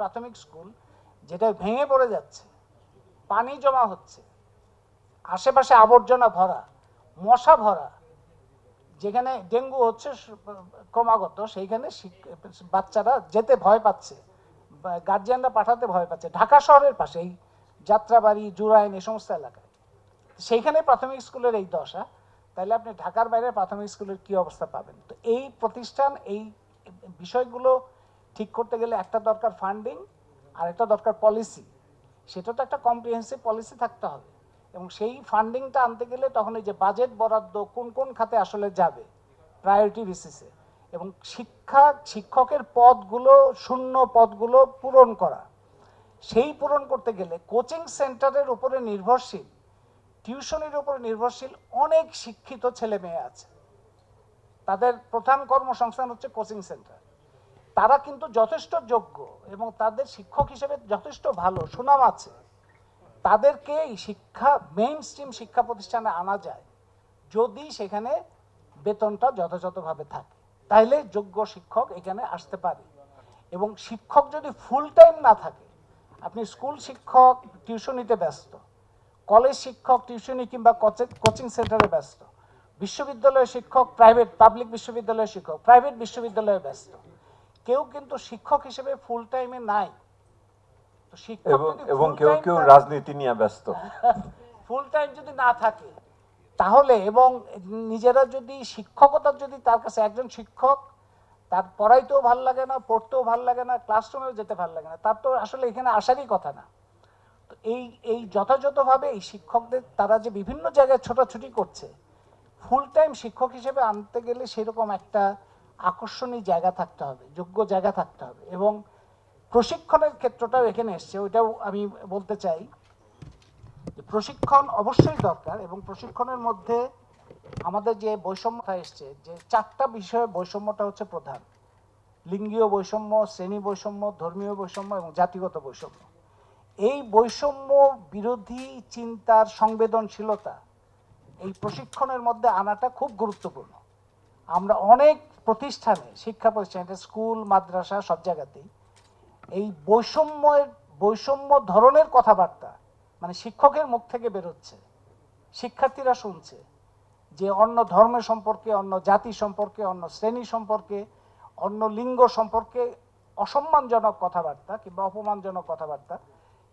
প্রাথমিক স্কুল যেটা ভেঙে পড়ে যাচ্ছে, পানি জমা হচ্ছে, আশেপাশে আবর্জনা ভরা, মশা ভরা, যেখানে ডেঙ্গু হচ্ছে ক্রমাগত, সেইখানে বাচ্চারা যেতে ভয় পাচ্ছে, গার্জিয়ানরা পাঠাতে ভয় পাচ্ছে। ঢাকা শহরের পাশে এই যাত্রাবাড়ি, জুরাইন, এই সমস্ত এলাকায় সেইখানে প্রাথমিক স্কুলের এই দশা, তাহলে আপনি ঢাকার বাইরে প্রাথমিক স্কুলের কি অবস্থা পাবেন? তো এই প্রতিষ্ঠান, এই বিষয়গুলো ঠিক করতে গেলে একটা দরকার ফান্ডিং, আর একটা দরকার পলিসি। সেটা তো একটা কম্প্রিহেন্সিভ পলিসি থাকতে হবে, এবং সেই ফান্ডিংটা আনতে গেলে তখন এই যে বাজেট বরাদ্দ কোন কোন খাতে আসলে যাবে প্রায়োরিটি বেসিসে, এবং শিক্ষকের পদগুলো, শূন্য পদগুলো পূরণ করা, সেই পূরণ করতে গেলে কোচিং সেন্টারের উপরে নির্ভরশীল, টিউশনের উপরে নির্ভরশীল অনেক শিক্ষিত ছেলে মেয়ে আছে, তাদের প্রধান কর্মসংস্থান হচ্ছে কোচিং সেন্টার। তারা কিন্তু যথেষ্ট যোগ্য এবং তাদের শিক্ষক হিসেবে যথেষ্ট ভালো সুনাম আছে। তাদেরকে এই মেইন স্ট্রিম শিক্ষা প্রতিষ্ঠানে আনা যায় যদি সেখানে বেতনটা যথাযথভাবে থাকে, তাইলে যোগ্য শিক্ষক এখানে আসতে পারে। এবং শিক্ষক যদি ফুল টাইম না থাকে, আপনি স্কুল শিক্ষক টিউশনিতে ব্যস্ত, কলেজ শিক্ষক টিউশনি কিংবা কোচিং সেন্টারে ব্যস্ত, বিশ্ববিদ্যালয়ের শিক্ষক পাবলিক বিশ্ববিদ্যালয়ের শিক্ষক প্রাইভেট বিশ্ববিদ্যালয়ে ব্যস্ত, কেউ কিন্তু শিক্ষক হিসেবে ফুল টাইমে নাই। তো শিক্ষক এবং কেউ কেউ রাজনীতি নিয়ে ব্যস্ত, ফুল টাইম যদি না থাকে তাহলে, এবং নিজেরা যদি শিক্ষকতার যদি তার কাছে একজন শিক্ষক, তার পড়াইতেও ভাল লাগে না, পড়তেও ভাল লাগে না, ক্লাসরুমেও যেতে ভাল লাগে না, তার তো আসলে এখানে আসারই কথা না। তো এই যথাযথভাবে এই শিক্ষকদের তারা যে বিভিন্ন জায়গায় ছোটাছুটি করছে, ফুল টাইম শিক্ষক হিসেবে আনতে গেলে সেরকম একটা আকর্ষণীয় জায়গা থাকতে হবে, যোগ্য জায়গা থাকতে হবে। এবং প্রশিক্ষণের ক্ষেত্রটাও এখানে এসছে, ওইটাও আমি বলতে চাই যে প্রশিক্ষণ অবশ্যই দরকার, এবং প্রশিক্ষণের মধ্যে আমাদের যে বৈষম্যটা এসছে, যে চারটা বিষয়ে বৈষম্যটা হচ্ছে প্রধান: লিঙ্গীয় বৈষম্য, শ্রেণী বৈষম্য, ধর্মীয় বৈষম্য এবং জাতিগত বৈষম্য। এই বৈষম্য বিরোধী চিন্তার সংবেদনশীলতা এই প্রশিক্ষণের মধ্যে আনাটা খুব গুরুত্বপূর্ণ। আমরা অনেক প্রতিষ্ঠানে, শিক্ষা প্রতিষ্ঠানে, স্কুল, মাদ্রাসা, সব জায়গাতেই এই বৈষম্য ধরনের কথাবার্তা মানে শিক্ষকের মুখ থেকে বেরোচ্ছে, শিক্ষার্থীরা শুনছে যে অন্য ধর্ম সম্পর্কে, অন্য জাতি সম্পর্কে, অন্য শ্রেণী সম্পর্কে, অন্য লিঙ্গ সম্পর্কে অসম্মানজনক কথাবার্তা কিংবা অপমানজনক কথাবার্তা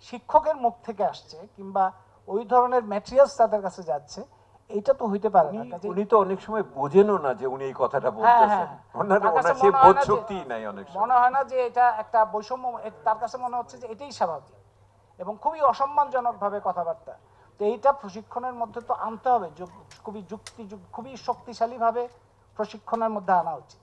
শিক্ষকের মুখ থেকে আসছে, কিংবা ওই ধরনের ম্যাটেরিয়ালস তাদের কাছে যাচ্ছে। এটা তো হইতে পারে না। উনি তো অনেক সময় বোঝেনও না যে উনি এই কথাটা বলতেছেন, ওনার সেই বোধ শক্তি নাই, অনেক সময় মনে হয় না যে এটা একটা বৈষম্য, তার কাছে মনে হচ্ছে যে এটাই স্বাভাবিক, এবং খুবই অসম্মানজনক ভাবে কথাবার্তা। তো এইটা প্রশিক্ষণের মধ্যে তো আনতে হবে, খুবই খুবই শক্তিশালী ভাবে প্রশিক্ষণের মধ্যে আনা উচিত।